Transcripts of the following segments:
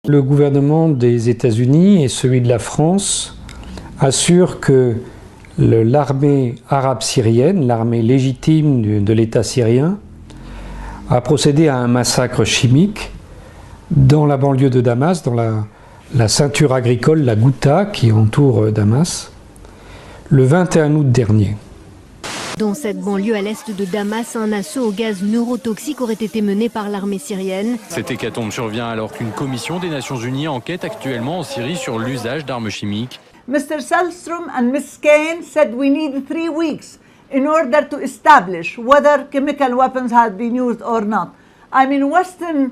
Le gouvernement des États-Unis et celui de la France assurent que l'armée arabe syrienne, l'armée légitime de l'État syrien, a procédé à un massacre chimique dans la banlieue de Damas, dans la ceinture agricole, la Ghouta, qui entoure Damas, le 21 août dernier. Dans cette banlieue à l'est de Damas, un assaut au gaz neurotoxique aurait été mené par l'armée syrienne. Cette hécatombe survient alors qu'une commission des Nations Unies enquête actuellement en Syrie sur l'usage d'armes chimiques. Mr. Sellstrom and Ms. Kane said we need 3 weeks in order to establish whether chemical weapons had been used or not. I mean, Western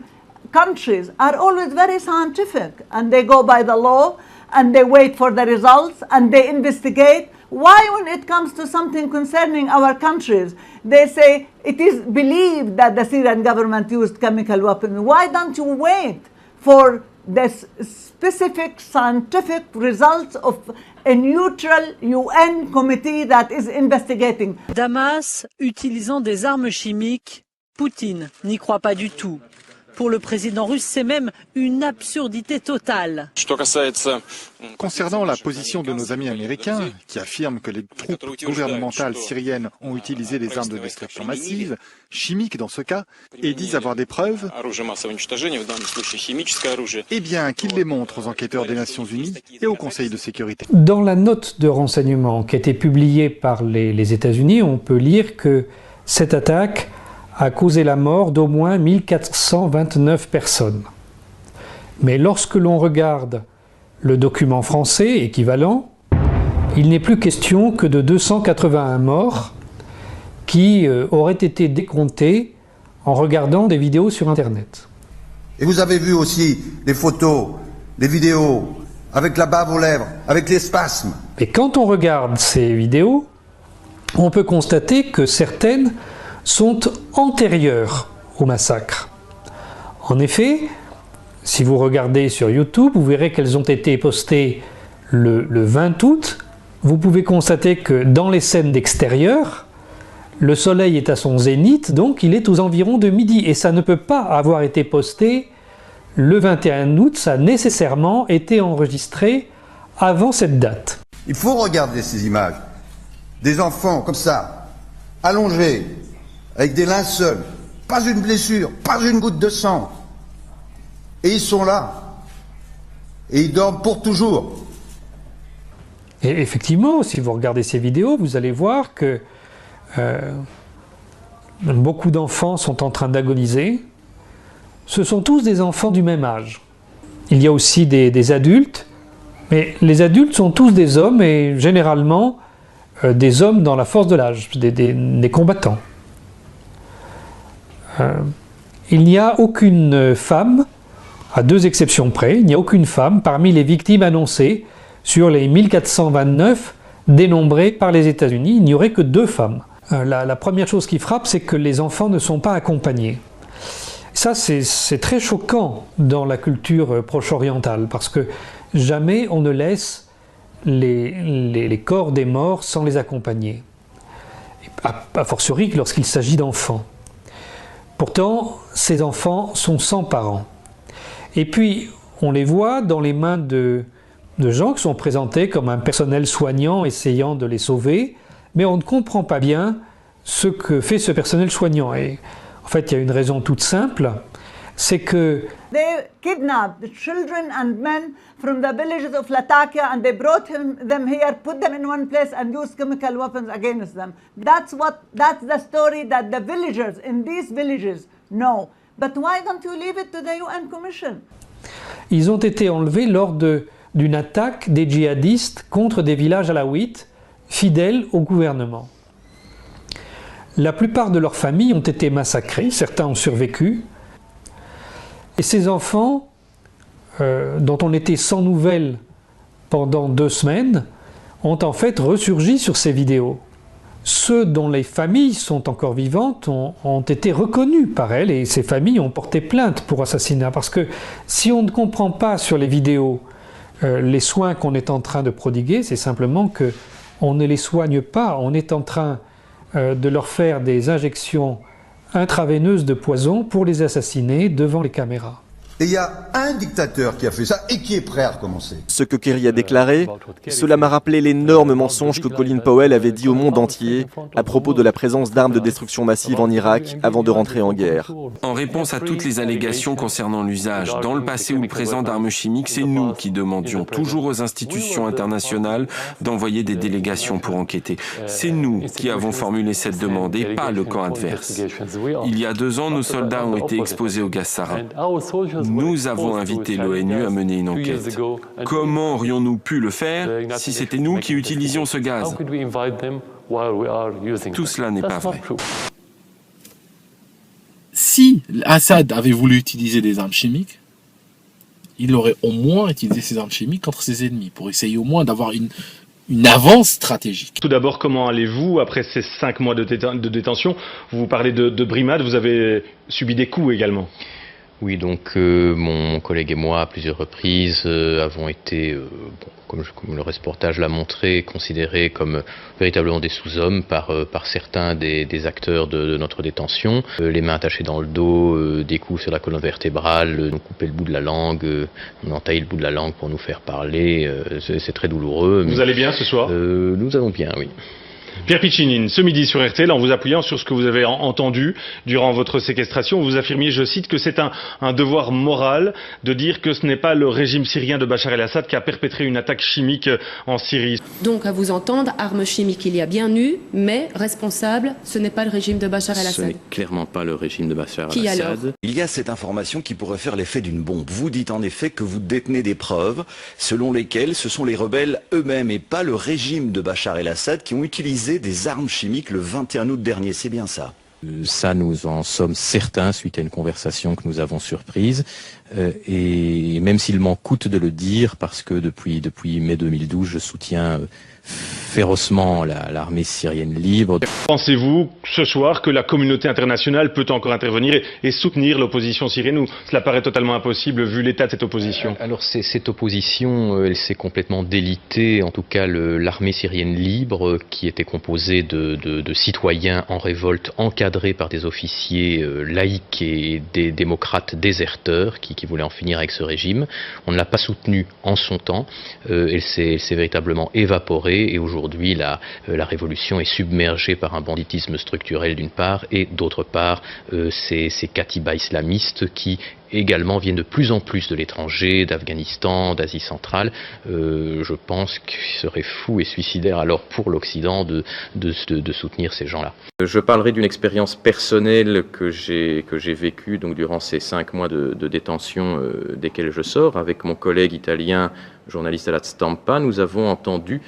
countries are always very scientific and they go by the law and they wait for the results and they investigate. Why, when it comes to something concerning our countries, they say it is believed that the Syrian government used chemical weapons? Why don't you wait for the specific scientific results of a neutral UN committee that is investigating? Damas utilisant des armes chimiques, Poutine n'y croit pas du tout. Pour le président russe, c'est même une absurdité totale. Concernant la position de nos amis américains, qui affirment que les troupes gouvernementales syriennes ont utilisé des armes de destruction massive, chimiques dans ce cas, et disent avoir des preuves, eh bien qu'ils les montrent aux enquêteurs des Nations Unies et au Conseil de sécurité. Dans la note de renseignement qui a été publiée par les États-Unis, on peut lire que cette attaque a causé la mort d'au moins 1429 personnes. Mais lorsque l'on regarde le document français équivalent, il n'est plus question que de 281 morts qui auraient été décomptés en regardant des vidéos sur Internet. Et vous avez vu aussi des photos, des vidéos avec la bave aux lèvres, avec les spasmes. Et quand on regarde ces vidéos, on peut constater que certaines sont antérieures au massacre. En effet, si vous regardez sur YouTube, vous verrez qu'elles ont été postées le 20 août. Vous pouvez constater que dans les scènes d'extérieur, le soleil est à son zénith, donc il est aux environs de midi. Et ça ne peut pas avoir été posté le 21 août, ça a nécessairement été enregistré avant cette date. Il faut regarder ces images. Des enfants comme ça, allongés, avec des linceuls, pas une blessure, pas une goutte de sang. Et ils sont là. Et ils dorment pour toujours. Et effectivement, si vous regardez ces vidéos, vous allez voir que beaucoup d'enfants sont en train d'agoniser. Ce sont tous des enfants du même âge. Il y a aussi des adultes, mais les adultes sont tous des hommes et généralement des hommes dans la force de l'âge, des combattants. Il n'y a aucune femme, à 2 exceptions près, il n'y a aucune femme parmi les victimes annoncées sur les 1429 dénombrées par les États-Unis, il n'y aurait que 2 femmes. La première chose qui frappe, c'est que les enfants ne sont pas accompagnés. Ça, c'est très choquant dans la culture proche-orientale, parce que jamais on ne laisse les corps des morts sans les accompagner, a fortiori lorsqu'il s'agit d'enfants. Pourtant, ces enfants sont sans parents. Et puis, on les voit dans les mains de gens qui sont présentés comme un personnel soignant essayant de les sauver, mais on ne comprend pas bien ce que fait ce personnel soignant. Et en fait, il y a une raison toute simple, c'est que They kidnapped the children and men from the villages of Latakia and they brought them here, put them in one place and used chemical weapons against them. That's the story that the villagers in these villages know. But why don't you leave it to the UN Commission? Ils ont été enlevés lors d'une attaque des djihadistes contre des villages alaouites fidèles au gouvernement. La plupart de leurs familles ont été massacrées, certains ont survécu. Et ces enfants, dont on était sans nouvelles pendant 2 semaines, ont en fait ressurgi sur ces vidéos. Ceux dont les familles sont encore vivantes ont été reconnus par elles et ces familles ont porté plainte pour assassinat. Parce que si on ne comprend pas sur les vidéos les soins qu'on est en train de prodiguer, c'est simplement qu'on ne les soigne pas, on est en train de leur faire des injections intraveineuses de poison pour les assassiner devant les caméras. Et il y a un dictateur qui a fait ça et qui est prêt à recommencer. Ce que Kerry a déclaré, cela m'a rappelé l'énorme mensonge que Colin Powell avait dit au monde entier à propos de la présence d'armes de destruction massive en Irak avant de rentrer en guerre. En réponse à toutes les allégations concernant l'usage, dans le passé ou le présent, d'armes chimiques, c'est nous qui demandions toujours aux institutions internationales d'envoyer des délégations pour enquêter. C'est nous qui avons formulé cette demande et pas le camp adverse. Il y a 2 ans, nos soldats ont été exposés au gaz sarin. Nous avons invité l'ONU à mener une enquête. Comment aurions-nous pu le faire si c'était nous qui utilisions ce gaz? Tout cela n'est pas vrai. Si Assad avait voulu utiliser des armes chimiques, il aurait au moins utilisé ces armes chimiques contre ses ennemis, pour essayer au moins d'avoir une avance stratégique. Tout d'abord, comment allez-vous après ces 5 mois de détention? Vous parlez de brimades, vous avez subi des coups également. Oui, donc mon collègue et moi, à plusieurs reprises, avons été, comme le reportage l'a montré, considérés comme véritablement des sous-hommes par certains des acteurs de notre détention. Les mains attachées dans le dos, des coups sur la colonne vertébrale, nous couper le bout de la langue, on entaille le bout de la langue pour nous faire parler. C'est très douloureux. Vous allez bien ce soir? Nous allons bien, oui. Pierre Piccinini, ce midi sur RTL, en vous appuyant sur ce que vous avez entendu durant votre séquestration, vous affirmiez, je cite, que c'est un devoir moral de dire que ce n'est pas le régime syrien de Bachar el-Assad qui a perpétré une attaque chimique en Syrie. Donc, à vous entendre, armes chimiques il y a bien eu, mais responsable, ce n'est pas le régime de Bachar el-Assad. Ce n'est clairement pas le régime de Bachar el-Assad. Qui alors? Il y a cette information qui pourrait faire l'effet d'une bombe. Vous dites en effet que vous détenez des preuves selon lesquelles ce sont les rebelles eux-mêmes et pas le régime de Bachar el-Assad qui ont utilisé des armes chimiques le 21 août dernier, c'est bien ça? Ça, nous en sommes certains suite à une conversation que nous avons surprise. Et même s'il m'en coûte de le dire, parce que depuis mai 2012, je soutiens férocement l'armée syrienne libre. Pensez-vous ce soir que la communauté internationale peut encore intervenir et soutenir l'opposition syrienne, ou cela paraît totalement impossible vu l'état de cette opposition? Alors cette opposition, elle s'est complètement délitée. En tout cas, l'armée syrienne libre, qui était composée de citoyens en révolte encadrés par des officiers laïcs et des démocrates déserteurs qui voulaient en finir avec ce régime. On ne l'a pas soutenue en son temps. Elle s'est véritablement évaporée. Et aujourd'hui, la révolution est submergée par un banditisme structurel d'une part, et d'autre part, ces katibas islamistes qui également viennent de plus en plus de l'étranger, d'Afghanistan, d'Asie centrale. Je pense qu'il serait fou et suicidaire alors pour l'Occident de soutenir ces gens-là. Je parlerai d'une expérience personnelle que j'ai vécue donc durant ces 5 mois de détention desquels je sors. Avec mon collègue italien, journaliste à la Stampa, nous avons entendu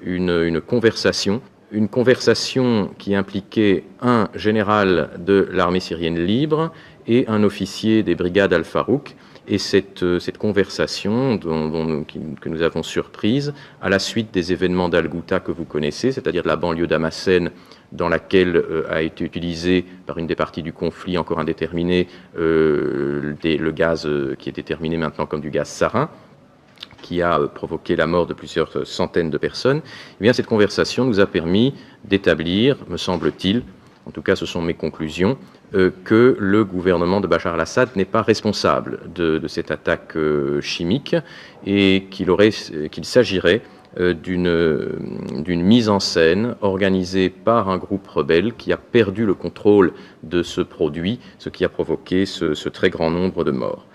une conversation qui impliquait un général de l'armée syrienne libre et un officier des brigades Al-Farouk. Et cette conversation que nous avons surprise à la suite des événements d'Al-Ghouta que vous connaissez, c'est-à-dire de la banlieue d'Hamassen, dans laquelle a été utilisé par une des parties du conflit encore indéterminé le gaz qui est déterminé maintenant comme du gaz sarin, qui a provoqué la mort de plusieurs centaines de personnes. Eh bien, cette conversation nous a permis d'établir, me semble-t-il, en tout cas ce sont mes conclusions, que le gouvernement de Bachar el-Assad n'est pas responsable de cette attaque chimique et qu'il s'agirait d'une mise en scène organisée par un groupe rebelle qui a perdu le contrôle de ce produit, ce qui a provoqué ce très grand nombre de morts.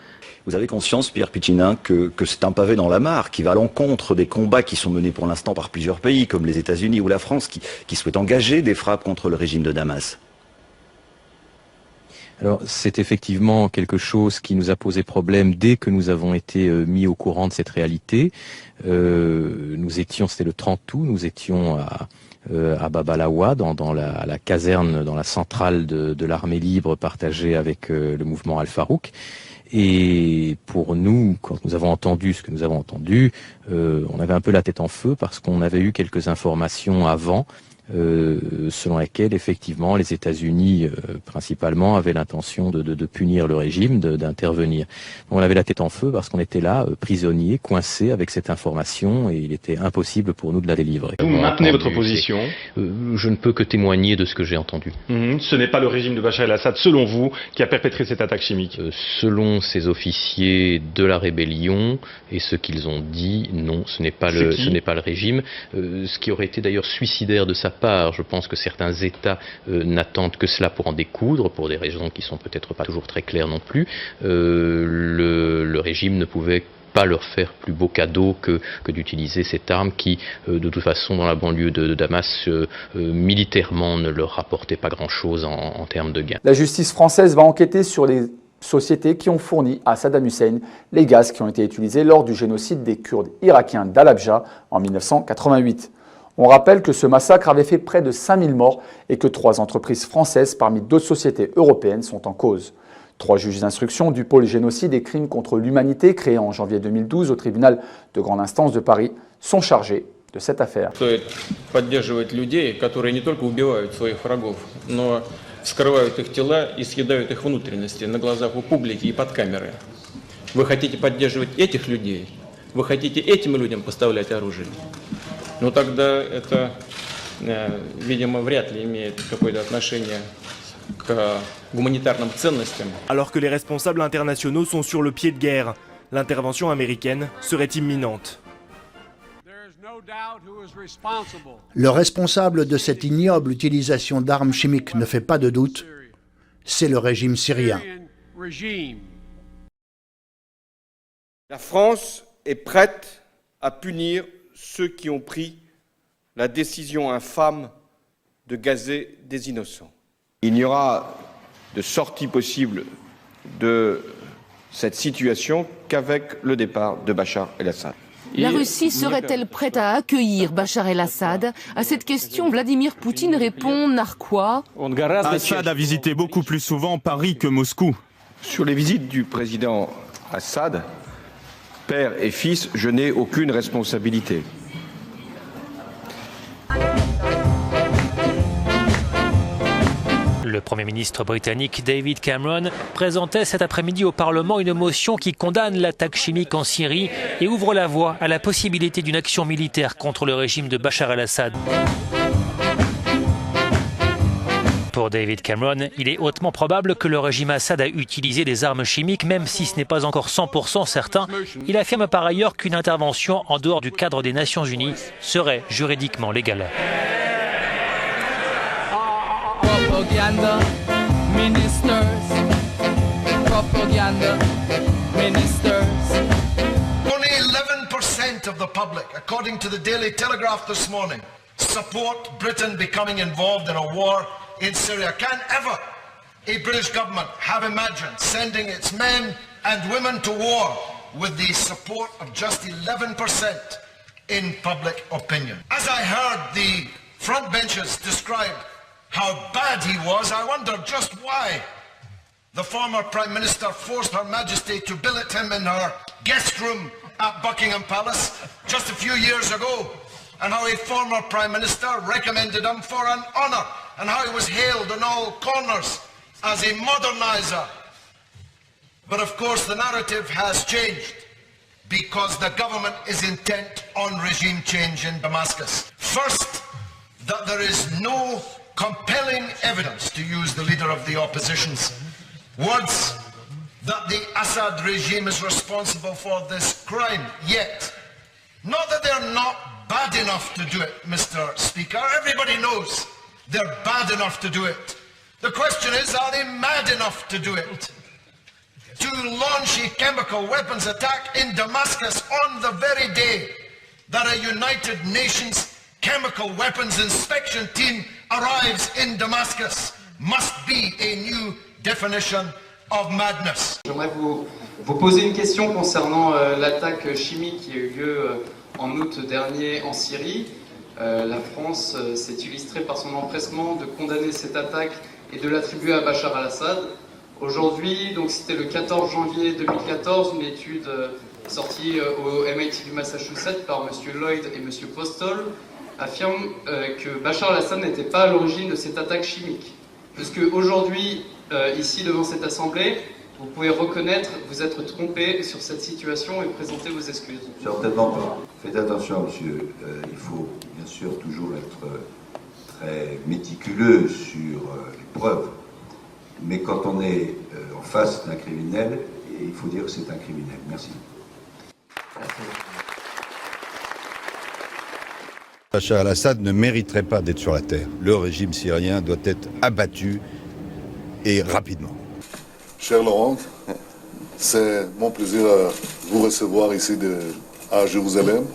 Vous avez conscience, Pierre Piccinini, que c'est un pavé dans la mare qui va à l'encontre des combats qui sont menés pour l'instant par plusieurs pays, comme les États-Unis ou la France, qui souhaitent engager des frappes contre le régime de Damas? Alors, c'est effectivement quelque chose qui nous a posé problème dès que nous avons été mis au courant de cette réalité. C'était le 30 août, nous étions à Bab al-Awa, dans la caserne, dans la centrale de l'armée libre partagée avec le mouvement Al-Farouk. Et pour nous, quand nous avons entendu ce que nous avons entendu, on avait un peu la tête en feu parce qu'on avait eu quelques informations avant selon laquelle effectivement les États-Unis principalement avaient l'intention de punir le régime, d'intervenir. On avait la tête en feu parce qu'on était là, prisonniers, coincés avec cette information, et il était impossible pour nous de la délivrer. Vous maintenez votre position? Je ne peux que témoigner de ce que j'ai entendu. Ce n'est pas le régime de Bachar el-Assad, selon vous, qui a perpétré cette attaque chimique? Selon ces officiers de la rébellion et ce qu'ils ont dit, non, ce n'est pas le régime. Ce qui aurait été d'ailleurs suicidaire de sa part. Je pense que certains États n'attendent que cela pour en découdre, pour des raisons qui sont peut-être pas toujours très claires non plus. Le régime ne pouvait pas leur faire plus beau cadeau que d'utiliser cette arme qui, de toute façon, dans la banlieue de Damas, militairement ne leur rapportait pas grand-chose en termes de gains. La justice française va enquêter sur les sociétés qui ont fourni à Saddam Hussein les gaz qui ont été utilisés lors du génocide des Kurdes irakiens d'Al-Abja en 1988. On rappelle que ce massacre avait fait près de 5000 morts et que 3 entreprises françaises parmi d'autres sociétés européennes sont en cause. 3 juges d'instruction du pôle génocide et crimes contre l'humanité créé en janvier 2012 au tribunal de grande instance de Paris sont chargés de cette affaire. Поддерживать людей, которые не только убивают своих врагов, но вскрывают их тела и съедают их внутренности на глазах у публики и под камерой. Вы хотите поддерживать этих людей? Вы хотите этим людям поставлять оружие? Ну тогда это, видимо, вряд ли имеет какое-то отношение к гуманитарным ценностям. Alors que les responsables internationaux sont sur le pied de guerre, l'intervention américaine serait imminente. Le responsable de cette ignoble utilisation d'armes chimiques ne fait pas de doute, c'est le régime syrien. La France est prête à punir ceux qui ont pris la décision infâme de gazer des innocents. Il n'y aura de sortie possible de cette situation qu'avec le départ de Bachar el-Assad. La Russie serait-elle prête à accueillir Bachar el-Assad? À cette question, Vladimir Poutine répond narquois. Assad a visité beaucoup plus souvent Paris que Moscou. Sur les visites du président Assad, père et fils, je n'ai aucune responsabilité. Le Premier ministre britannique David Cameron présentait cet après-midi au Parlement une motion qui condamne l'attaque chimique en Syrie et ouvre la voie à la possibilité d'une action militaire contre le régime de Bachar el-Assad. Pour David Cameron, il est hautement probable que le régime Assad a utilisé des armes chimiques, même si ce n'est pas encore 100% certain. Il affirme par ailleurs qu'une intervention en dehors du cadre des Nations Unies serait juridiquement légale. Propaganda ministers. Only 11% of the public, according to the Daily Telegraph this morning, support Britain becoming involved in a war in Syria. Can ever a British government have imagined sending its men and women to war with the support of just 11% in public opinion? As I heard the front benches describe how bad he was, I wondered just why the former Prime Minister forced Her Majesty to billet him in her guest room at Buckingham Palace just a few years ago, and how a former Prime Minister recommended him for an honour, and how he was hailed in all corners as a moderniser. But of course the narrative has changed because the government is intent on regime change in Damascus. First, that there is no compelling evidence, to use the leader of the opposition's words, that the Assad regime is responsible for this crime yet. Not that they're not bad enough to do it, Mr. Speaker. Everybody knows they're bad enough to do it. The question is, are they mad enough to do it? To launch a chemical weapons attack in Damascus on the very day that a United Nations chemical weapons inspection team arrives in Damascus must be a new definition of madness. J'aimerais vous poser une question concernant l'attaque chimique qui a eu lieu en août dernier en Syrie. La France s'est illustrée par son empressement de condamner cette attaque et de l'attribuer à Bachar al-Assad. Aujourd'hui, donc c'était le 14 janvier 2014, une étude sortie au MIT du Massachusetts par M. Lloyd et M. Postol affirme que Bachar al-Assad n'était pas à l'origine de cette attaque chimique. Parce qu'aujourd'hui, ici devant cette assemblée, vous pouvez reconnaître vous être trompé sur cette situation et présenter vos excuses. Certainement pas. Faites attention, monsieur. Il faut bien sûr toujours être très méticuleux sur les preuves. Mais quand on est en face d'un criminel, il faut dire que c'est un criminel. Merci. Bachar al-Assad ne mériterait pas d'être sur la terre. Le régime syrien doit être abattu et rapidement. Cher Laurent, c'est mon plaisir à vous recevoir ici à Jérusalem.